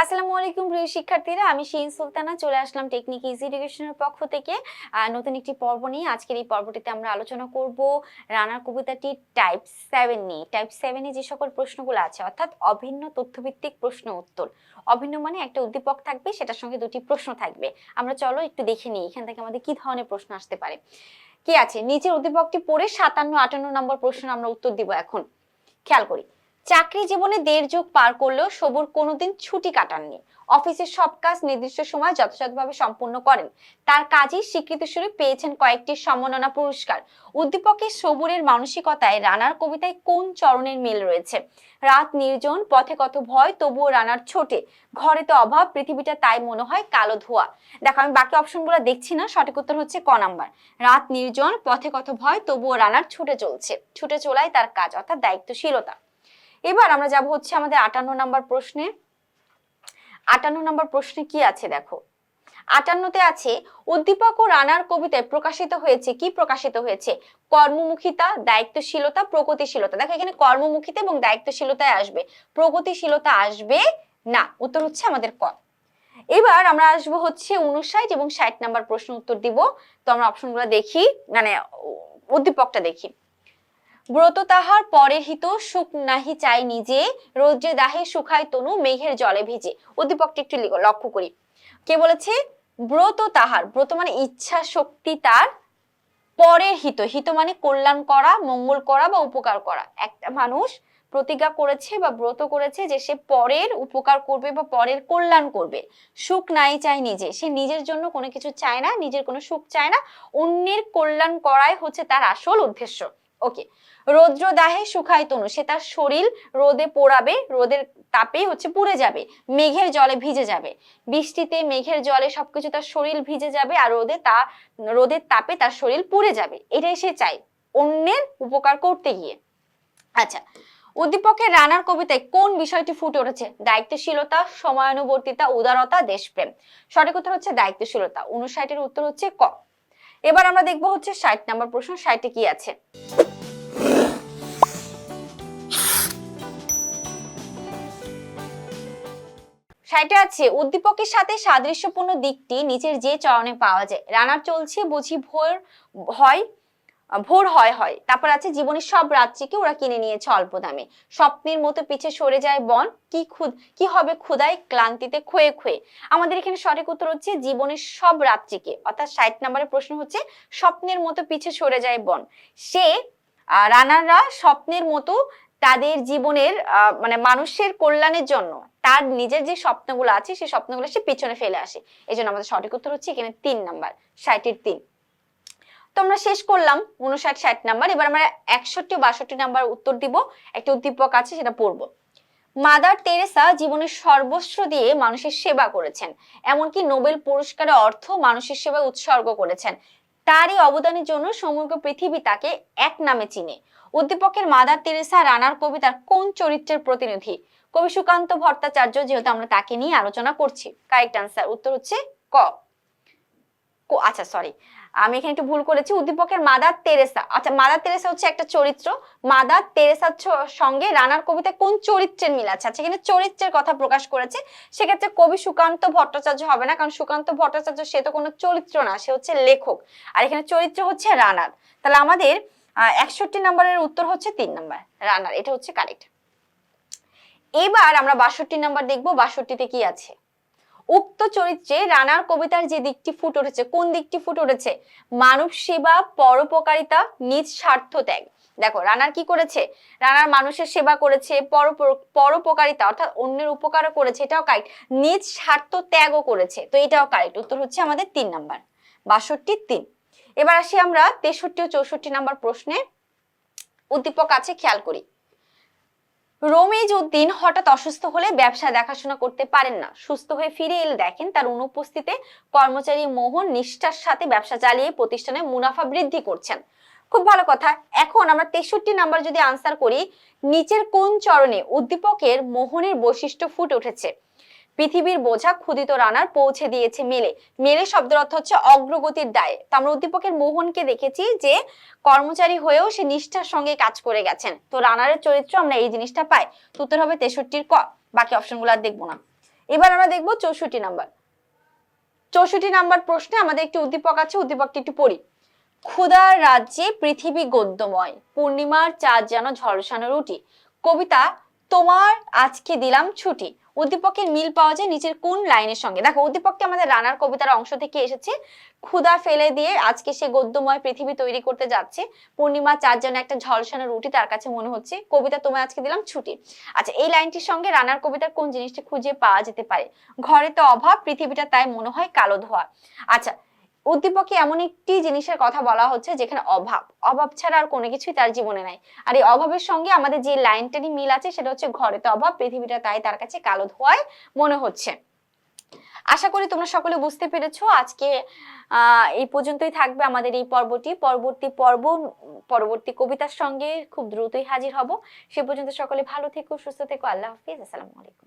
আসসালামু আলাইকুম প্রিয় শিক্ষার্থীরা, আমি শিন সুলতানা চলে আসলাম টেকনিক ইজি এডুকেশনের পক্ষ থেকে নতুন একটি পর্ব নিয়ে। আজকের এই পর্বটিতে আমরা আলোচনা করব রানার কবিতাটি টাইপ 7 নিয়ে। টাইপ 7 এ যে সকল প্রশ্নগুলো আছে, অর্থাৎ অভিন্ন তথ্যভিত্তিক প্রশ্ন উত্তর। অভিন্ন মানে একটা উদ্দীপক থাকবে, সেটার সঙ্গে দুটি প্রশ্ন থাকবে। আমরা চলো একটু দেখে নিই এখান থেকে আমাদের কি ধরনের প্রশ্ন আসতে পারে। কি আছে নিচের উদ্দীপকটি পড়ে 57-58 নম্বর প্রশ্ন আমরা উত্তর দিব। এখন খেয়াল করি, চাকরি জীবনে 1.5 যুগ পার করলেও সবুর কোনোদিন ছুটি কাটাননি। অফিসের সব কাজ নির্দিষ্ট সময় যথাযথভাবে সম্পূর্ণ করেন। তার কাজেই স্বীকৃতিস্বরূপ পেয়েছেন কয়েকটি সম্মাননা পুরস্কার। উদ্দীপকের সবুরের মানসিকতায় রানার কবিতায় কোন চরণের মিল রয়েছে? রাত নির্জন, পথে কত ভয়, তবুও রানার ছোটে, ঘরে তো অভাব, পৃথিবীটা তাই মনে হয় কালো ধোয়া। দেখো, আমি বাকি অপশনগুলো দেখছি না, সঠিক উত্তর হচ্ছে ক নাম্বার। রাত নির্জন, পথে কত ভয়, তবুও রানার ছুটে চলছে, ছুটে চলাই তার কাজ, অর্থাৎ দায়িত্বশীলতা। এবার আমরা যাব হচ্ছে আমাদের 58 নম্বর প্রশ্নে। 58 নম্বর প্রশ্নে কি আছে দেখো, 58তে আছে উদ্দীপক ও রানার কবিতায় প্রকাশিত হয়েছে, কি প্রকাশিত হয়েছে? কর্মমুখিতা, দায়িত্বশীলতা, প্রগতিশীলতা। দেখো এখানে কর্মমুখিতা এবং দায়িত্বশীলতায় আসবে, প্রগতিশীলতা আসবে না। উত্তর হচ্ছে আমাদের ক। এবার আমরা আসবো হচ্ছে 59 এবং 60 নম্বর প্রশ্ন উত্তর দিব। তো আমরা অপশনগুলো দেখি, মানে উদ্দীপকটা দেখি। ব্রত তাহার পরে হিত, সুখ নাহি চাই নিজে, রৌদ্রে দাহে শুকায় তনু, মেঘের জলে ভিজে। উদ্দীপকটি একটু লক্ষ্য করি, কে বলেছে? ব্রত তাহার, ব্রত মানে ইচ্ছা শক্তি তার, পরের হিত, হিত মানে কল্যাণ করা, মঙ্গল করা বা উপকার করা। একটা মানুষ প্রতিজ্ঞা করেছে বা ব্রত করেছে যে সে পরের উপকার করবে বা পরের কল্যাণ করবে। সুখ নাই চায় নিজে, সে নিজের জন্য কোনো কিছু চায় না, নিজের কোনো সুখ চায় না, অন্যের কল্যাণ করাই হচ্ছে তার আসল উদ্দেশ্য। ওকে। রৌদ্র দাহে শুকায় তনু, সে তার শরীর রোদে পোড়াবে, রোদের তাপে হচ্ছে পুড়ে যাবে। মেঘের জলে ভিজে যাবে, বৃষ্টিতে মেঘের জলে সবকিছু তার শরীর ভিজে যাবে, আর রোদের তাপে তার শরীর পুড়ে যাবে। এটাই সে চায়, অন্যের উপকার করতে গিয়ে। আচ্ছা, উদ্দীপকের রানার কবিতায় কোন বিষয়টি ফুটে উঠেছে? দায়িত্বশীলতা, সময়ানুবর্তিতা, উদারতা, দেশপ্রেম। সঠিক উত্তর হচ্ছে দায়িত্বশীলতা। 59 এর উত্তর হচ্ছে ক। এবার আমরা দেখবো হচ্ছে 60 নম্বর প্রশ্ন। 60 কি আছে? সাইটে আছে উদ্দীপকের সাথে সাদৃশ্যপূর্ণ দিকটি নিচের যে চরণে পাওয়া যায়। রানার চলছে বুঝি ভোর হয়, ভোর হয় হয়। তারপর আছে জীবনের সব রাত্রিকে ওরা কিনে নিয়েছে অল্প দামে, স্বপ্নের মতো পিছে সরে যায় বন, কি হবে ক্ষুধায় ক্লান্তিতে ক্ষয়ে ক্ষয়ে। আমাদের এখানে সঠিক উত্তর হচ্ছে জীবনের সব রাত্রিকে, অর্থাৎ 60 নম্বরের প্রশ্ন হচ্ছে স্বপ্নের মতো পিছে সরে যায় বন। সে রানাররা স্বপ্নের মতো তাদের জীবনের মানে মানুষের কল্যাণের জন্য তার নিজের যে স্বপ্নগুলো আছে সেই স্বপ্নগুলো সে পিছনে ফেলে আসে। এই জন্য আমাদের সঠিক উত্তর হচ্ছে এখানে 3 নাম্বার, 60 এর 3। তো আমরা শেষ করলাম 59, 60 নাম্বার। এবার আমরা 61 ও 62 নাম্বার উত্তর দিব। একটা উদ্দীপক আছে, সেটা পড়বো। মাদার তেরেসা জীবনের সর্বস্ব দিয়ে মানুষের সেবা করেছেন, এমনকি নোবেল পুরস্কারের অর্থ মানুষের সেবায় উৎসর্গ করেছেন। তারই অবদানের জন্য সমগ্র পৃথিবী তাকে এক নামে চিনে। উদ্দীপকের মাদার তেরেসা রানার কবিতার কোন চরিত্রের প্রতিনিধি? কবি সুকান্ত ভট্টাচার্য, যেহেতু আমরা তাকে নিয়ে আলোচনা করছি। কারেক্ট আনসার উত্তর হচ্ছে ক। আচ্ছা সরি, আমি এখানে একটু ভুল করেছি। উদ্দীপকের মাদার তেরেসা, আচ্ছা মাদার তেরেসা হচ্ছে একটা চরিত্র। মাদার তেরেসার সঙ্গে রানার কবিতায় কোন চরিত্রের মিল আছে? আচ্ছা, এখানে চরিত্রের কথা প্রকাশ করেছে, সেক্ষেত্রে কবি সুকান্ত ভট্টাচার্য হবে না, কারণ সুকান্ত ভট্টাচার্য সে তো কোনো চরিত্র না, সে হচ্ছে লেখক। আর এখানে চরিত্র হচ্ছে রানার। তাহলে আমাদের 61 নম্বরের উত্তর হচ্ছে 3 নম্বর, রানার। এটা হচ্ছে কারেক্ট। এবার আমরা 62 নাম্বার দেখবো। 62তে কি আছে? উক্ত চরিত্রে রানার কবিতার যে দিকটি ফুটে উঠেছে, কোন দিকটি ফুটে উঠেছে? মানব সেবা, পরোপকারিতা, নিজ স্বার্থ ত্যাগ। দেখো রানার কি করেছে? রানার মানুষের সেবা করেছে, পরোপকারিতা অর্থাৎ অন্যের উপকারও করেছে, এটাও কারেক্ট। নিজ স্বার্থ ত্যাগও করেছে, তো এটাও কারেক্ট। উত্তর হচ্ছে আমাদের 3 নাম্বার, 62 3। এবার আসি আমরা 63 ও 64 নাম্বার প্রশ্নে। উদ্দীপক আছে, খেয়াল করি। রমিজ উদ্দিন হঠাৎ অসুস্থ হলে ব্যবসা দেখাশোনা করতে পারেন না, সুস্থ হয়ে ফিরে এলে দেখেন তার অনুপস্থিতিতে কর্মচারী মোহন নিষ্ঠার সাথে ব্যবসা চালিয়ে প্রতিষ্ঠানে মুনাফা বৃদ্ধি করছেন। খুব ভালো কথা। এখন আমরা 63 নাম্বার যদি আনসার করি, নিচের কোন চরণে উদ্দীপকের মোহনের বৈশিষ্ট্য ফুটে উঠেছে? পৃথিবীর বোঝা ক্ষুদিত রানার পৌঁছে দিয়েছে মেলে। মেলে শব্দের অর্থ হচ্ছে অগ্রগতির দায়ে। তো আমরা উদ্দীপকের মোহনকে দেখেছি যে কর্মচারী হয়েও সে নিষ্ঠার সঙ্গে কাজ করে গেছেন। তো রানারের চরিত্র আমরা এই জিনিসটা পাই। তো উত্তর হবে 63 ক। বাকি অপশনগুলো আর দেখবো না। এবার আমরা দেখবো 64 নাম্বার। 64 নাম্বার প্রশ্নে আমাদের একটি উদ্দীপক আছে, উদ্দীপকটি একটু পড়ি। ক্ষুধার রাজ্যে পৃথিবী গদ্যময়, পূর্ণিমার চাঁদ যেন ঝলসানো রুটি, কবিতা তোমার আজকে দিলাম ছুটি। উদ্দীপকের মিল পাওয়া যায় নিচের কোন লাইনের সঙ্গে? দেখো উদ্দীপকটি আমাদের রানার কবিতার অংশ থেকে এসেছে। ক্ষুধা ফেলে দিয়ে আজকে সে গদ্যময় পৃথিবী তৈরি করতে যাচ্ছে, পূর্ণিমা চাঁদ যেন একটা ঝলসানো রুটি তার কাছে মনে হচ্ছে, কবিতা তোমায় আজকে দিলাম ছুটি। আচ্ছা, এই লাইনটির সঙ্গে রানার কবিতার কোন জিনিসটি খুঁজে পাওয়া যেতে পারে? ঘরে তো অভাব, পৃথিবীটা তাই মনে হয় কালো ধোয়া। আচ্ছা, উদ্দীপকে এমন একটি জিনিসের কথা বলা হচ্ছে যেখানে অভাব, অভাব ছাড়া আর কোনো কিছুই তার জীবনে নাই। আর এই অভাবের সঙ্গে আমাদের যে লাইনটারই মিল আছে সেটা হচ্ছে ঘরে তো অভাব, পৃথিবীটা তাই তার কাছে কালো ধোঁয়ায় মনে হচ্ছে। আশা করি তোমরা সকলে বুঝতে পেরেছো। আজকে এই পর্যন্তই থাকবে আমাদের এই পর্বটি। পরবর্তী কবিতার সঙ্গে খুব দ্রুতই হাজির হব। সে পর্যন্ত সকলে ভালো থেকো, সুস্থ থেকো। আল্লাহ হাফিজ, আসসালামু আলাইকুম।